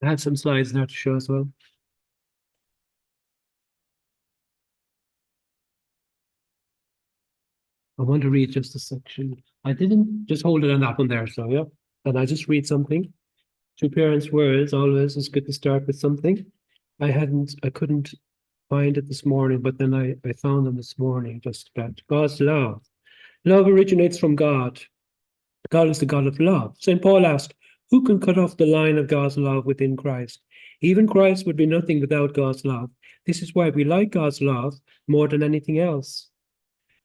I have some slides there to show as well. I want to read just a section. I didn't just hold it on that one there, so yeah. And I just read something. To parents' words, always is good to start with something. I couldn't find it this morning, but then I found them this morning, just about God's love. Love originates from God. God is the God of love. St. Paul asked, who can cut off the line of God's love within Christ? Even Christ would be nothing without God's love. This is why we like God's love more than anything else.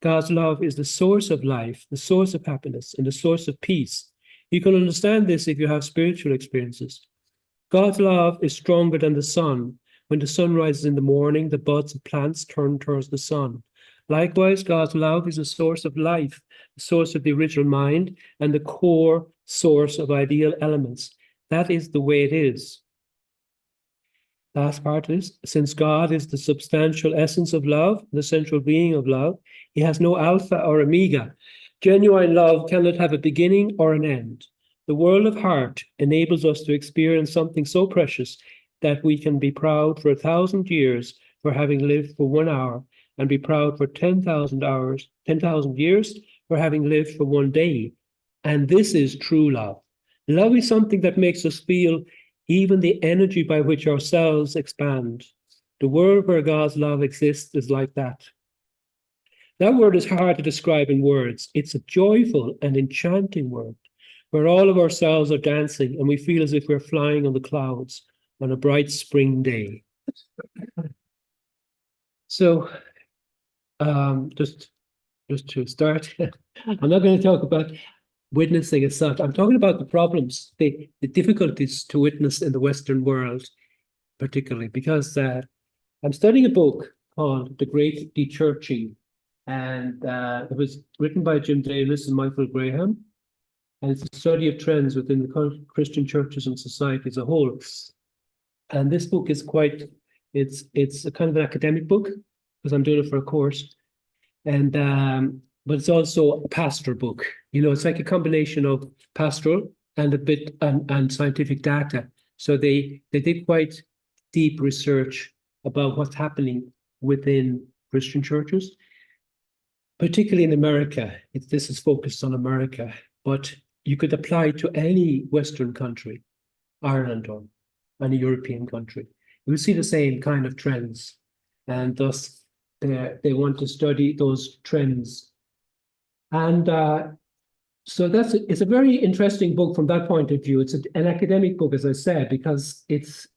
God's love is the source of life, the source of happiness, and the source of peace. You can understand this if you have spiritual experiences. God's love is stronger than the sun. When the sun rises in the morning, the buds of plants turn towards the sun. Likewise, God's love is a source of life, the source of the original mind, and the core source of ideal elements. That is the way it is. Last part is, since God is the substantial essence of love, the central being of love, he has no alpha or omega. Genuine love cannot have a beginning or an end. The world of heart enables us to experience something so precious that we can be proud for 1,000 years for having lived for 1 hour, and be proud for 10,000 hours, 10,000 years for having lived for 1 day. And this is true love. Love is something that makes us feel even the energy by which our cells expand. The world where God's love exists is like that. That word is hard to describe in words. It's a joyful and enchanting word, where all of our cells are dancing and we feel as if we're flying on the clouds on a bright spring day. So, just to start, I'm not going to talk about witnessing as such. I'm talking about the problems, the difficulties to witness in the Western world, particularly because I'm studying a book called The Great Dechurching, and it was written by Jim Davis and Michael Graham, and it's a study of trends within the Christian churches and society as a whole. And this book is it's a kind of an academic book because I'm doing it for a course, and but it's also a pastoral book. You know, it's like a combination of pastoral and a bit and scientific data. So they did quite deep research about what's happening within Christian churches, particularly in America. This is focused on America, but you could apply to any Western country, Ireland or any European country. You will see the same kind of trends, and thus they want to study those trends. And so it's a very interesting book from that point of view. It's an academic book, as I said, because it's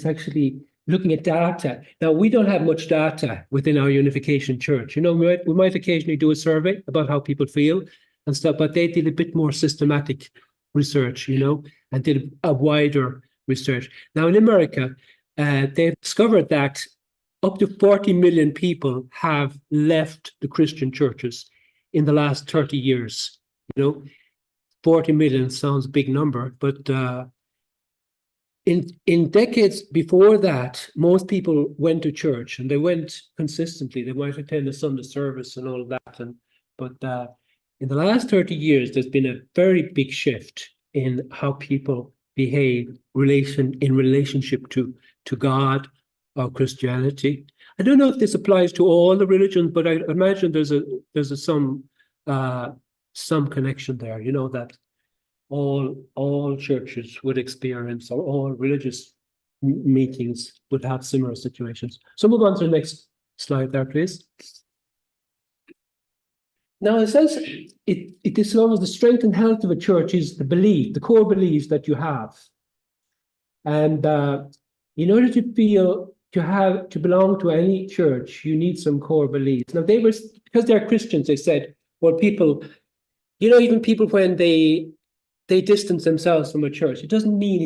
actually looking at data. Now, we don't have much data within our Unification Church. You know, we might occasionally do a survey about how people feel and stuff, but they did a bit more systematic research, you know, and did a wider research. Now, in America, they've discovered that up to 40 million people have left the Christian churches in the last 30 years. You know, 40 million sounds a big number, but in decades before that, most people went to church and they went consistently. They might attend a Sunday service and all of that. But in the last 30 years, there's been a very big shift in how people behave in relationship to God or Christianity. I don't know if this applies to all the religions, but I imagine there's some connection there. You know, that all churches would experience, or all religious meetings would have similar situations. So move on to the next slide there, please. Now, it says it discovers the strength and health of a church is the belief, the core beliefs that you have. And in order to feel to belong to any church, you need some core beliefs. Now, because they're Christians, they said, well, people, you know, even people when they distance themselves from a church, it doesn't mean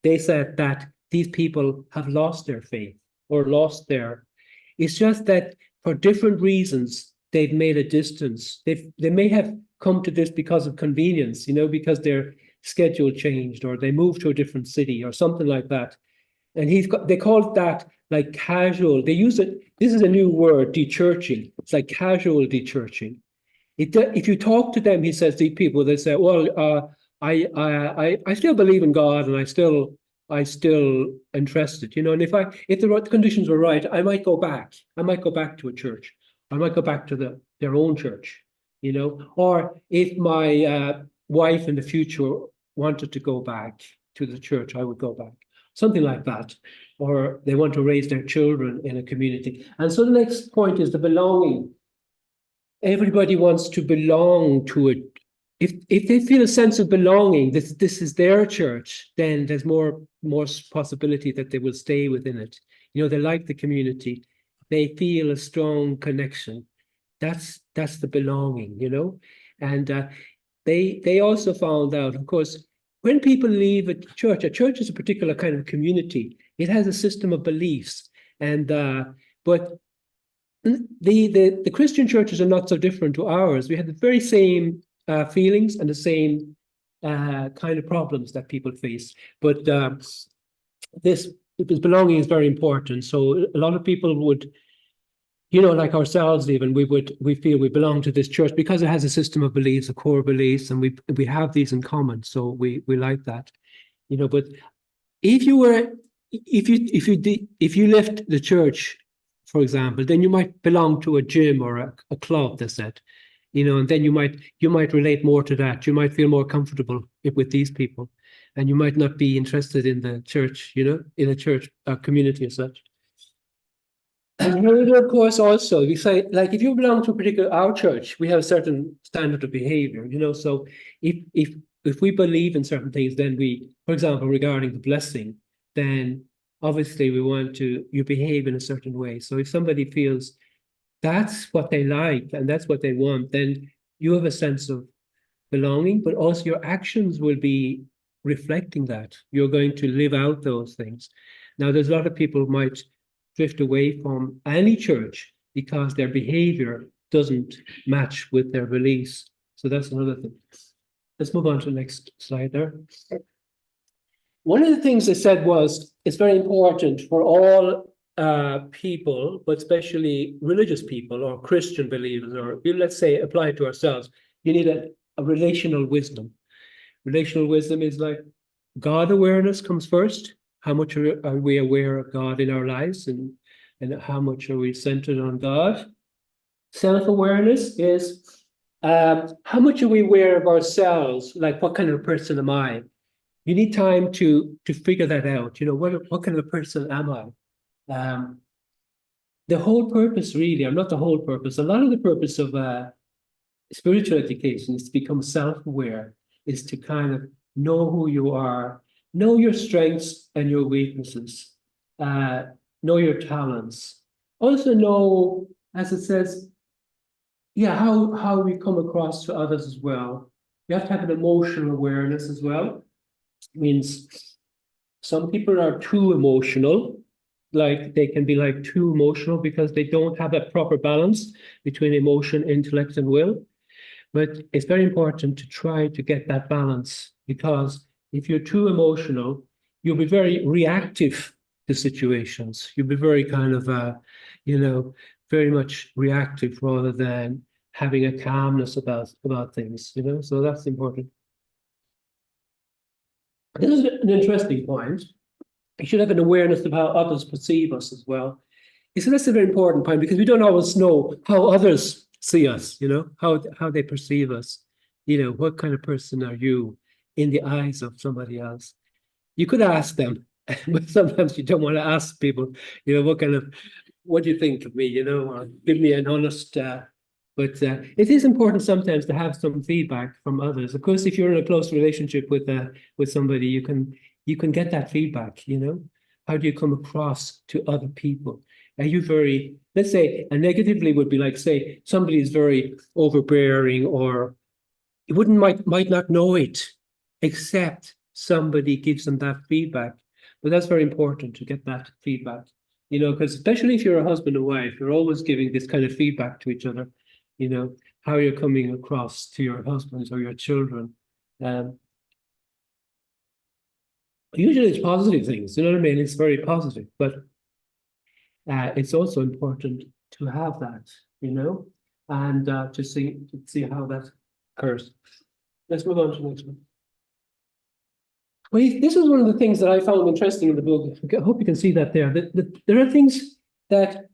they said that these people have lost their faith or lost their. It's just that for different reasons they've made a distance. They may have come to this because of convenience, you know, because their schedule changed or they moved to a different city or something like that. And they called that like casual. They use it. This is a new word, dechurching. It's like casual dechurching. If you talk to them, he says, these people, they say, well, I still believe in God and I still I still interested, you know, and if the conditions were right, I might go back. I might go back to a church. I might go back to their own church, you know, or if my wife in the future wanted to go back to the church, I would go back. Something like that. Or they want to raise their children in a community. And so the next point is the belonging. Everybody wants to belong to it. If they feel a sense of belonging, this is their church, then there's more possibility that they will stay within it. You know, they like the community, they feel a strong connection. That's the belonging, you know. And they also found out, of course, when people leave a church is a particular kind of community. It has a system of beliefs, and but the Christian churches are not so different to ours. We have the very same feelings and the same kind of problems that people face. But this belonging is very important. So a lot of people would, you know, like ourselves, even we feel we belong to this church because it has a system of beliefs, a core beliefs, and we have these in common. So we like that, you know. But if you were if you left the church, for example, then you might belong to a gym or a club, they said, you know, and then you might relate more to that. You might feel more comfortable with these people, and you might not be interested in the church, you know, in a church community as such. And of course, also, we say, like, if you belong to a particular our church, we have a certain standard of behavior, you know. So if we believe in certain things, then we, for example, regarding the blessing, then obviously we want you behave in a certain way. So if somebody feels that's what they like and that's what they want, then you have a sense of belonging, but also your actions will be reflecting that. You're going to live out those things. Now, there's a lot of people who might drift away from any church because their behavior doesn't match with their beliefs. So that's another thing. Let's move on to the next slide there. One of the things they said was it's very important for all people, but especially religious people or Christian believers, or let's say apply it to ourselves. You need a relational wisdom. Relational wisdom is like God awareness comes first. How much are we aware of God in our lives, and how much are we centered on God? Self-awareness is how much are we aware of ourselves? Like, what kind of person am I? You need time to figure that out. You know, what kind of a person am I? The whole purpose, really, or not the whole purpose, a lot of the purpose of spiritual education is to become self-aware, is to kind of know who you are, know your strengths and your weaknesses, know your talents. Also know, as it says, yeah, how we come across to others as well. You have to have an emotional awareness as well. It means some people are too emotional, like they can be like too emotional because they don't have a proper balance between emotion, intellect, and will. But it's very important to try to get that balance, because if you're too emotional, you'll be very reactive to situations. You'll be very kind of, you know, very much reactive rather than having a calmness about things, you know. So that's important. This is an interesting point. We should have an awareness of how others perceive us as well. So that's a very important point, because we don't always know how others see us, you know, how they perceive us. You know, what kind of person are you in the eyes of somebody else? You could ask them, but sometimes you don't want to ask people, you know, what do you think of me, you know, or give me an honest, but it is important sometimes to have some feedback from others. Of course, if you're in a close relationship with somebody, you can get that feedback, you know. How do you come across to other people? Are you very, let's say, a negatively would be like, say, somebody is very overbearing, or you might not know it, except somebody gives them that feedback. But that's very important to get that feedback, you know, because especially if you're a husband and wife, you're always giving this kind of feedback to each other, you know, how you're coming across to your husbands or your children. Usually it's positive things, you know what I mean? It's very positive, but it's also important to have that, you know, and to see how that occurs. Let's move on to the next one. Well, this is one of the things that I found interesting in the book. I hope you can see that there. That there are things that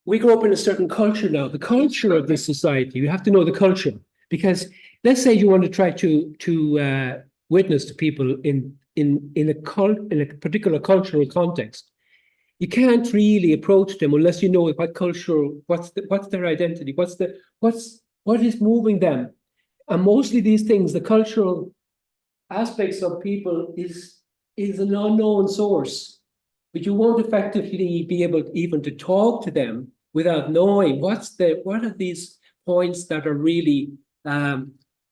we grow up in a certain culture now, the culture of this society. You have to know the culture because let's say you want to try to witness to people in a particular cultural context. You can't really approach them unless you know what cultural, what's their identity, what is moving them. And mostly these things, the cultural aspects of people is an unknown source, but you won't effectively be able even to talk to them without knowing what are these points that are really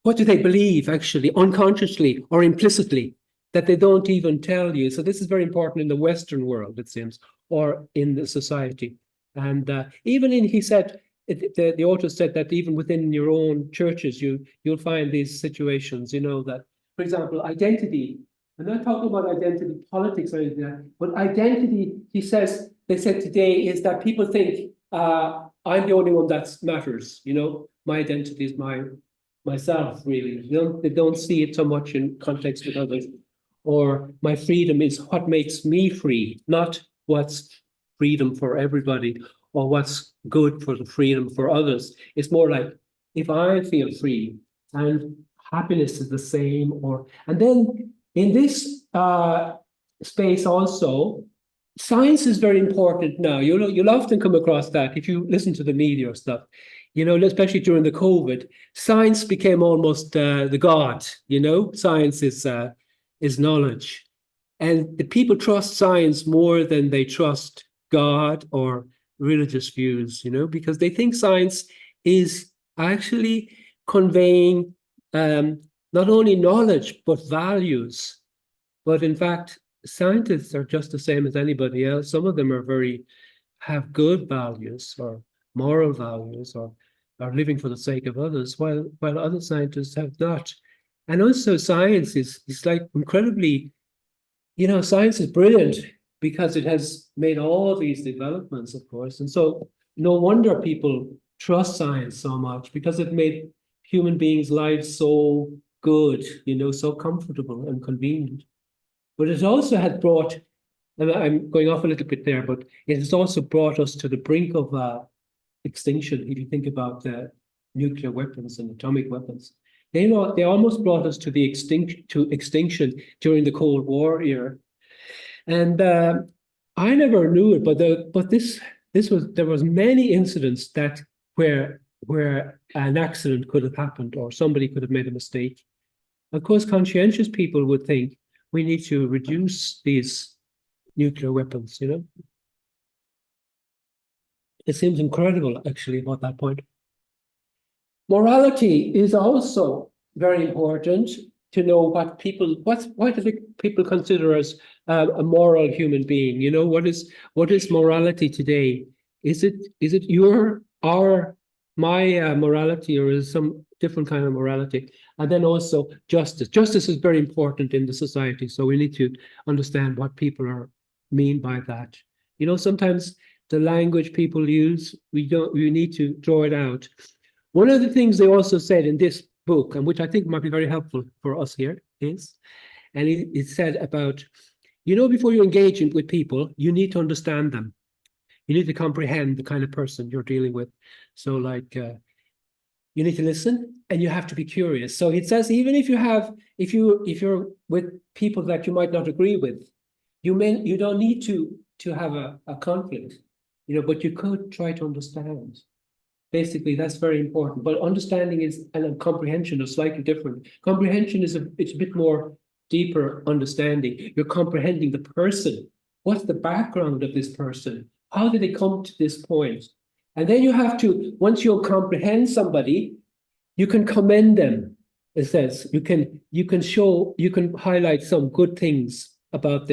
what do they believe actually unconsciously or implicitly that they don't even tell you. So this is very important in the Western world, it seems, or in the society. And even in, he said, the author said that even within your own churches, you'll find these situations, you know, that, for example, identity. I'm not talking about identity politics or anything like that, but identity, he says, they said today is that people think I'm the only one that matters, you know, my identity is myself, really. They don't see it so much in context with others. Or my freedom is what makes me free, not what's freedom for everybody or what's good for the freedom for others. It's more like if I feel free and happiness is the same, or and then in this space also, science is very important now. You'll often come across that if you listen to the media or stuff. You know, especially during the COVID, science became almost the god. You know, science is knowledge, and the people trust science more than they trust God or religious views. You know, because they think science is actually conveying not only knowledge but values. But in fact, scientists are just the same as anybody else. Some of them have good values or moral values or are living for the sake of others, while other scientists have not. And also science is like incredibly, you know, science is brilliant because it has made all these developments, of course. And so no wonder people trust science so much because it made human beings' lives so good, you know, so comfortable and convenient. But it also had brought, and I'm going off a little bit there, but it has also brought us to the brink of extinction. If you think about nuclear weapons and atomic weapons, they almost brought us to the extinction during the Cold War era. And I never knew it, but there was many incidents that where an accident could have happened or somebody could have made a mistake. Of course, conscientious people would think we need to reduce these nuclear weapons, you know? It seems incredible, actually, about that point. Morality is also very important to know what do people consider as a moral human being? You know, what is morality today? Is it my morality, or is some different kind of morality? And then also justice. Justice is very important in the society, so we need to understand what people mean by that. You know, sometimes the language people use, we need to draw it out. One of the things they also said in this book, and which I think might be very helpful for us here, is, and it said about, you know, before you engage with people, you need to understand them. You need to comprehend the kind of person you're dealing with. So, like, you need to listen, and you have to be curious. So it says, even if you're with people that you might not agree with, you don't need to have a conflict, you know, but you could try to understand. Basically, that's very important. But understanding is and comprehension are slightly different. Comprehension it's a bit more deeper understanding. You're comprehending the person. What's the background of this person? How did they come to this point? And then you have to, once you comprehend somebody, you can commend them. It says you can highlight some good things about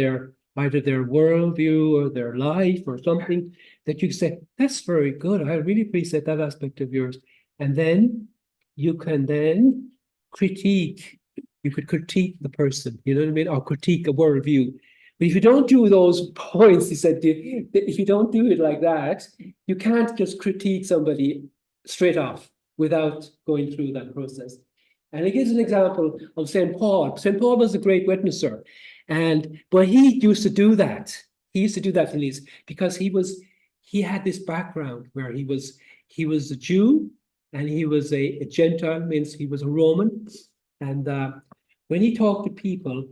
either their worldview or their life or something that you say, that's very good. I really appreciate that aspect of yours. And then you can then you could critique the person, you know what I mean? Or critique a worldview. But if you don't do those points, he said, if you don't do it like that, you can't just critique somebody straight off without going through that process. And he gives an example of St. Paul. St. Paul was a great witnesser, but he used to do that. He used to do that, Elise, because he had this background where he was a Jew and he was a Gentile, means he was a Roman. And when he talked to people,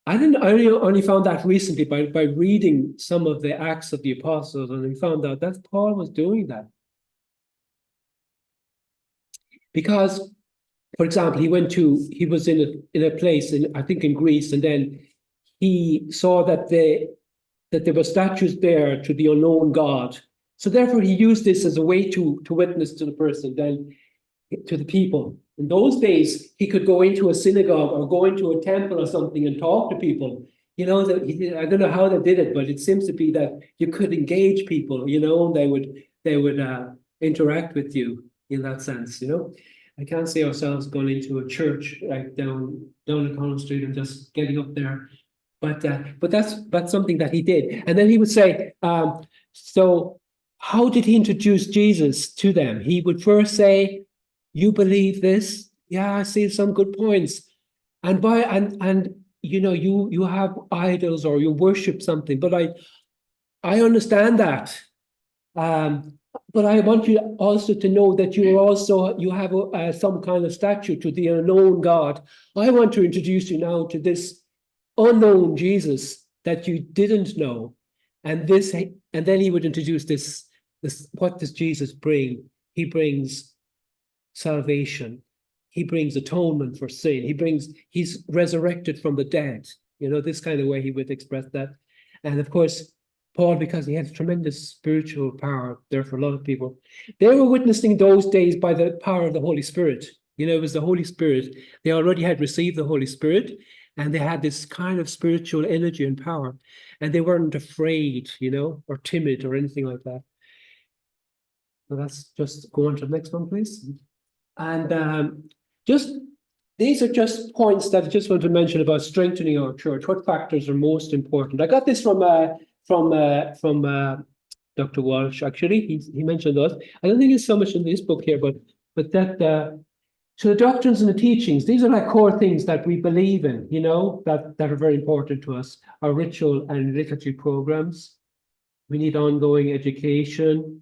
I only found that recently by reading some of the Acts of the Apostles, and I found out that Paul was doing that. Because, for example, he was in a place I think in Greece, and then he saw that there were statues there to the unknown God. So therefore he used this as a way to witness to the person, then to the people. In those days, he could go into a synagogue or go into a temple or something and talk to people. I don't know how they did it, but it seems to be that you could engage people, they would interact with you in that sense, I can't see ourselves going into a church like down O'Connell Street and just getting up there. But that's something that he did. And then he would say, so how did he introduce Jesus to them? He would first say, you believe this? Yeah, I see some good points. And you have idols or you worship something, but I understand that. But I want you also to know that you have some kind of statue to the unknown God. I want to introduce you now to this unknown Jesus that you didn't know. And then he would introduce this, what does Jesus bring? He brings salvation. He brings atonement for sin. He's resurrected from the dead. This kind of way he would express that. And of course, Paul, because he had tremendous spiritual power there for a lot of people, they were witnessing those days by the power of the Holy Spirit. It was the Holy Spirit. They already had received the Holy Spirit, and they had this kind of spiritual energy and power, and they weren't afraid, or timid or anything like that. So that's just go on to the next one, please. And these are just points that I just want to mention about strengthening our church. What factors are most important? I got this from Dr. Walsh. Actually, he mentioned those. I don't think it's so much in this book here, but that so the doctrines and the teachings, these are like core things that we believe in, that are very important to us. Our ritual and liturgy programs. We need ongoing education,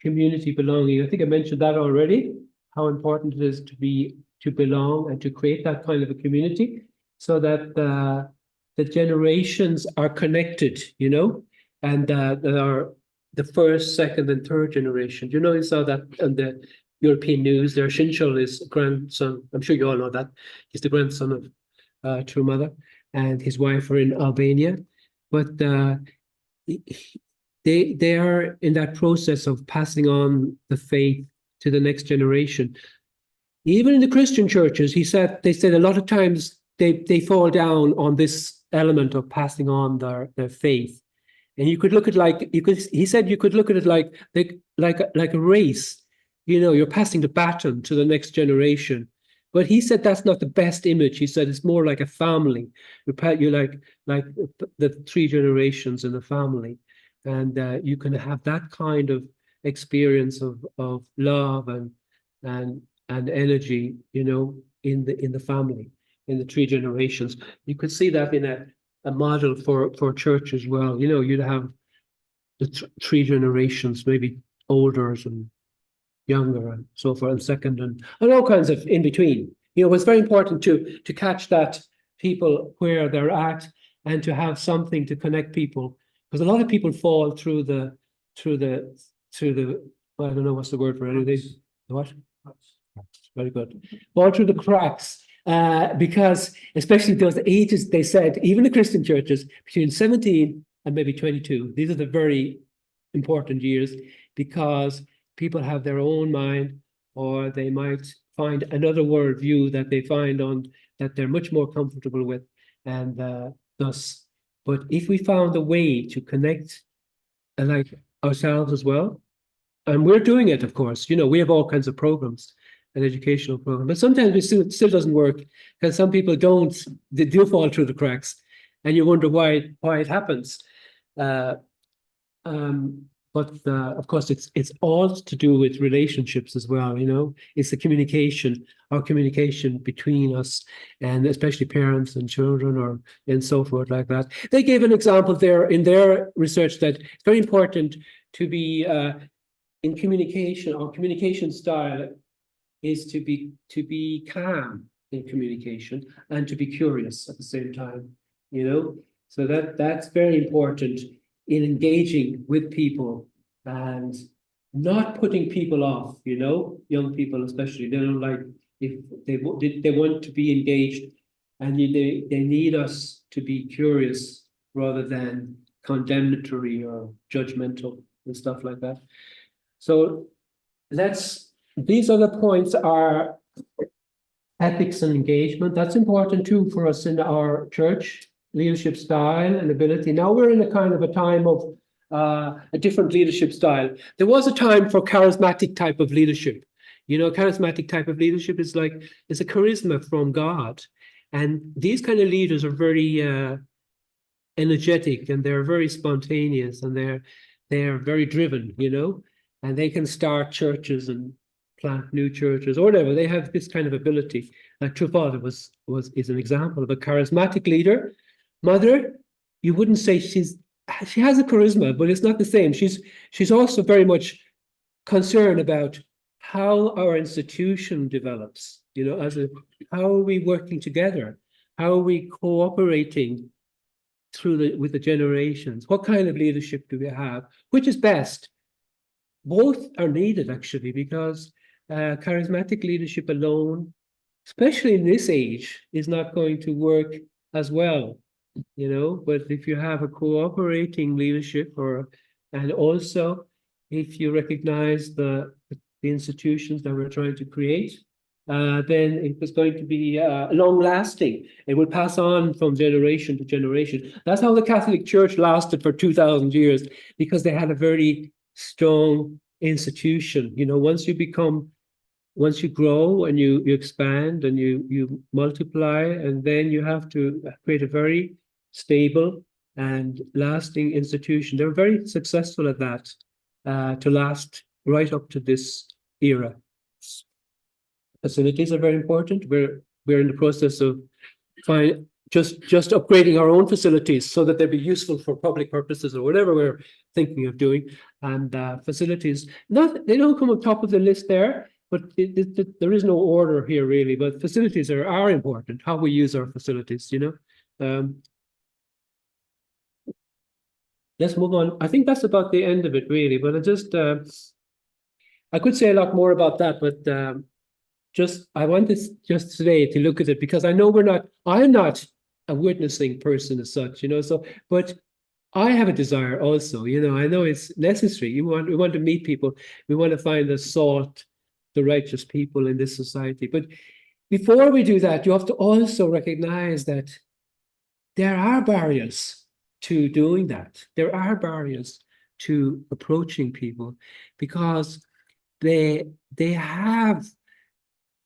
community belonging. I think I mentioned that already, how important it is to belong and to create that kind of a community so that the generations are connected, and that are the first, second, and third generation. You saw that on the European news there. Shinchel is grandson. I'm sure you all know that. He's the grandson of True Mother, and his wife are in Albania. But they are in that process of passing on the faith to the next generation. Even in the Christian churches, they said a lot of times they fall down on this element of passing on their faith. And you could look at he said you could look at it like a race. You're passing the baton to the next generation. But he said that's not the best image. He said it's more like a family. You're like the three generations in a family. And you can have that kind of experience of love and energy, in the family, in the three generations. You could see that in a model for church as well. You'd have the three generations, maybe older and younger and so forth, and second and all kinds of in between. It's very important to catch that people where they're at and to have something to connect people, because a lot of people fall through the I don't know what's the word for anything. What? Very good. Fall through the cracks, because especially those ages, they said, even the Christian churches, between 17 and maybe 22, these are the very important years, because people have their own mind, or they might find another worldview that they find that they're much more comfortable with, and thus. But if we found a way to connect, like ourselves as well, and we're doing it, of course, we have all kinds of programs, an educational program, but sometimes it still doesn't work, because some people they do fall through the cracks, and you wonder why it happens. but of course, it's all to do with relationships as well. You know, it's the communication, our communication between us, and especially parents and children, or and so forth like that. They gave an example there in their research that it's very important to be in communication. Our communication style is to be calm in communication and to be curious at the same time. You know, so that's very important in engaging with people and not putting people off, you know, young people especially. They don't like, if they want to be engaged, and they need us to be curious rather than condemnatory or judgmental and stuff like that. So these other points are ethics and engagement. That's important too for us in our church. Leadership style and ability. Now we're in a kind of a time of a different leadership style. There was a time for charismatic type of leadership. You know, charismatic type of leadership is like, it's a charisma from God. And these kind of leaders are very energetic, and they're very spontaneous, and they're very driven, you know, and they can start churches and plant new churches or whatever. They have this kind of ability. Like True Father is an example of a charismatic leader. Mother, you wouldn't say she has a charisma, but it's not the same. She's also very much concerned about how our institution develops, you know, how are we working together? How are we cooperating with the generations? What kind of leadership do we have? Which is best? Both are needed actually, because charismatic leadership alone, especially in this age, is not going to work as well. You know, but if you have a cooperating leadership, and also if you recognize the institutions that we're trying to create, then it is going to be long lasting. It will pass on from generation to generation. That's how the Catholic Church lasted for 2,000 years, because they had a very strong institution. You know, once you grow and you expand and you multiply, and then you have to create a very stable and lasting institution. They're very successful at that, to last right up to this era. Facilities are very important. We're in the process of just upgrading our own facilities so that they'll be useful for public purposes or whatever we're thinking of doing. And facilities, they don't come on top of the list there, but there is no order here really. But facilities are important. How we use our facilities, you know. Let's move on. I think that's about the end of it, really. But I could say a lot more about that, but I wanted just today to look at it, because I know I'm not a witnessing person as such, you know. So, but I have a desire also, you know. I know it's necessary. We want to meet people. We want to find the salt, the righteous people in this society. But before we do that, you have to also recognize that there are barriers to doing that. There are barriers to approaching people, because they have,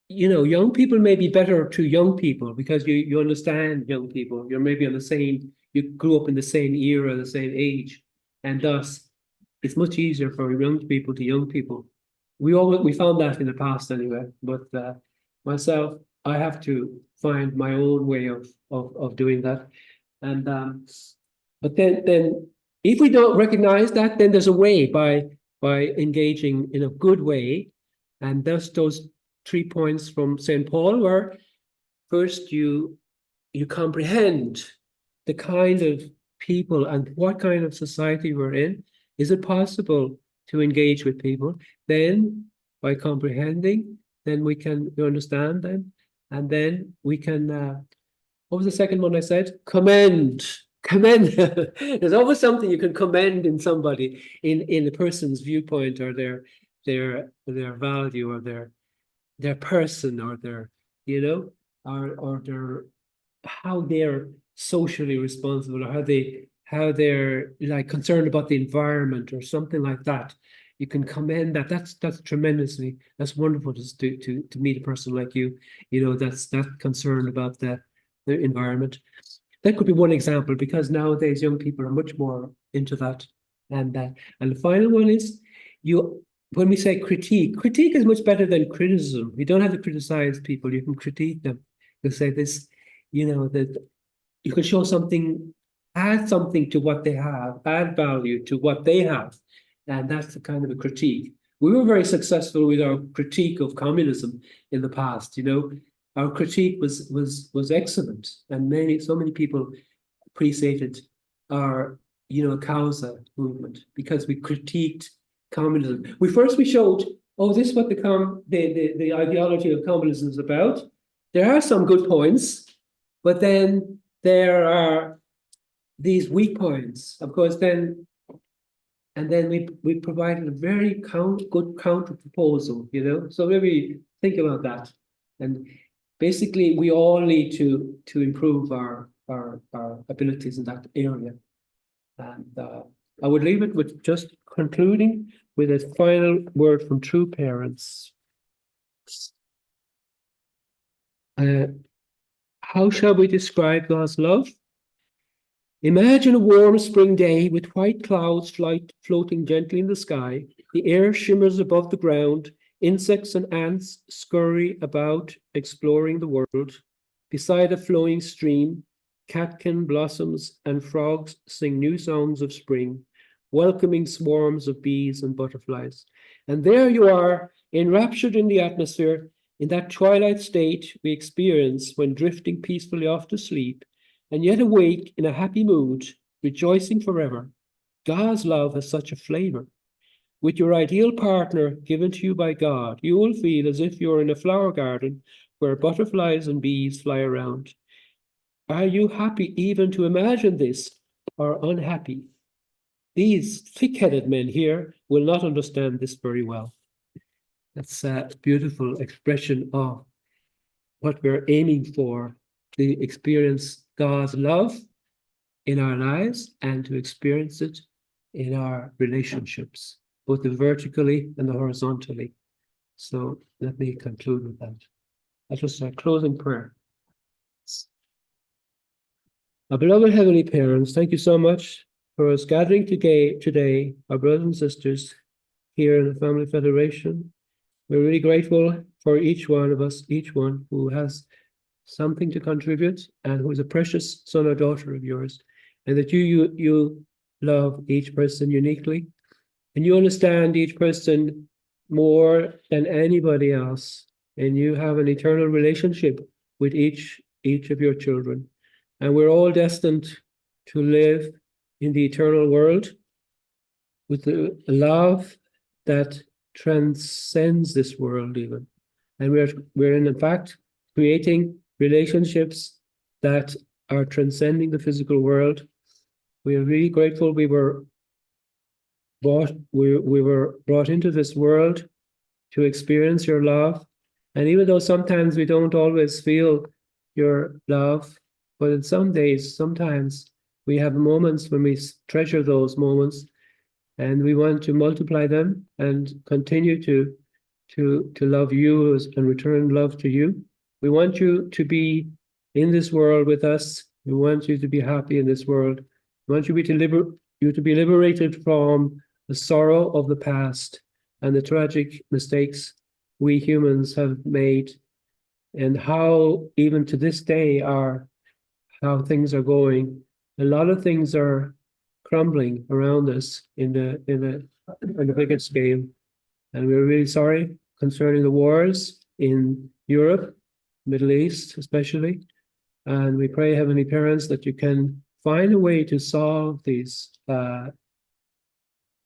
you know, young people may be better to young people because you understand young people. You're maybe you grew up in the same era, the same age, and thus it's much easier for young people to young people. We found that in the past anyway. But myself, I have to find my own way of doing that. And but then if we don't recognize that, then there's a way by engaging in a good way. And thus those 3 points from St. Paul were: first, you comprehend the kind of people and what kind of society we're in. Is it possible to engage with people? Then, by comprehending, then we understand them, and then we can. What was the second one I said? Commend. There's always something you can commend in somebody, in a person's viewpoint, or their value, or their person, or their, you know, or their, how they're socially responsible, or how they're like concerned about the environment or something like that. You can commend that. That's wonderful to meet a person like you know, that's concerned about the environment. That could be one example, because nowadays young people are much more into that. And the final one is when we say critique is much better than criticism. You don't have to criticize people, you can critique them. You say this, that you can show something, add something to what they have, add value to what they have. And that's the kind of a critique. We were very successful with our critique of communism in the past, Our critique was excellent, and so many people appreciated our, causa movement because we critiqued communism. We showed, oh, this is what the ideology of communism is about. There are some good points, but then there are these weak points. Of course, then we provided a very good counter proposal, So maybe think about that. And basically, we all need to improve our abilities in that area. And I would leave it with just concluding with a final word from true parents. How shall we describe God's love? Imagine a warm spring day with white clouds floating gently in the sky. The air shimmers above the ground. Insects and ants scurry about, exploring the world. Beside a flowing stream, catkin blossoms and frogs sing new songs of spring, welcoming swarms of bees and butterflies. And there you are, enraptured in the atmosphere, in that twilight state we experience when drifting peacefully off to sleep, and yet awake in a happy mood, rejoicing forever. God's love has such a flavor. With your ideal partner given to you by God, you will feel as if you're in a flower garden where butterflies and bees fly around. Are you happy even to imagine this, or unhappy? These thick-headed men here will not understand this very well. That's a beautiful expression of what we're aiming for, to experience God's love in our lives and to experience it in our relationships, both the vertically and the horizontally. So let me conclude with that. That was our closing prayer. Our beloved Heavenly Parents, thank you so much for us gathering today, our brothers and sisters here in the Family Federation. We're really grateful for each one of us, each one who has something to contribute and who is a precious son or daughter of yours, and that you love each person uniquely, and you understand each person more than anybody else, and you have an eternal relationship with each of your children. And we're all destined to live in the eternal world with the love that transcends this world even. And we're in fact creating relationships that are transcending the physical world. We are really grateful we were brought into this world to experience your love. And even though sometimes we don't always feel your love, but in some days, sometimes we have moments when we treasure those moments, and we want to multiply them and continue to love you and return love to you. We want you to be in this world with us. We want you to be happy in this world. We want you to be liberated from the sorrow of the past and the tragic mistakes we humans have made, and how even to this day how things are going. A lot of things are crumbling around us in the bigger scale, and we're really sorry concerning the wars in Europe, Middle East especially, and we pray, Heavenly Parents, that you can find a way to solve these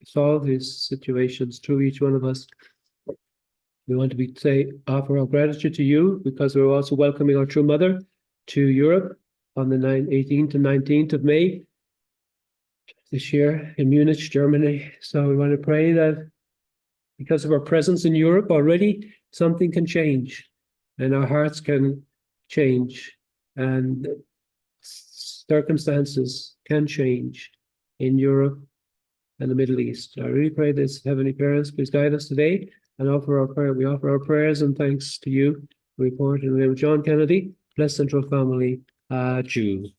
situations through each one of us. We want to offer our gratitude to you because we're also welcoming our true mother to Europe on the 18th and 19th of May this year in Munich, Germany. So we want to pray that because of our presence in Europe already, something can change and our hearts can change and circumstances can change in Europe and the Middle East. I really pray this, Heavenly Parents, please guide us today and offer our prayer. We offer our prayers and thanks to you. We report in the name of John Kennedy, blessed Central Family, Jew.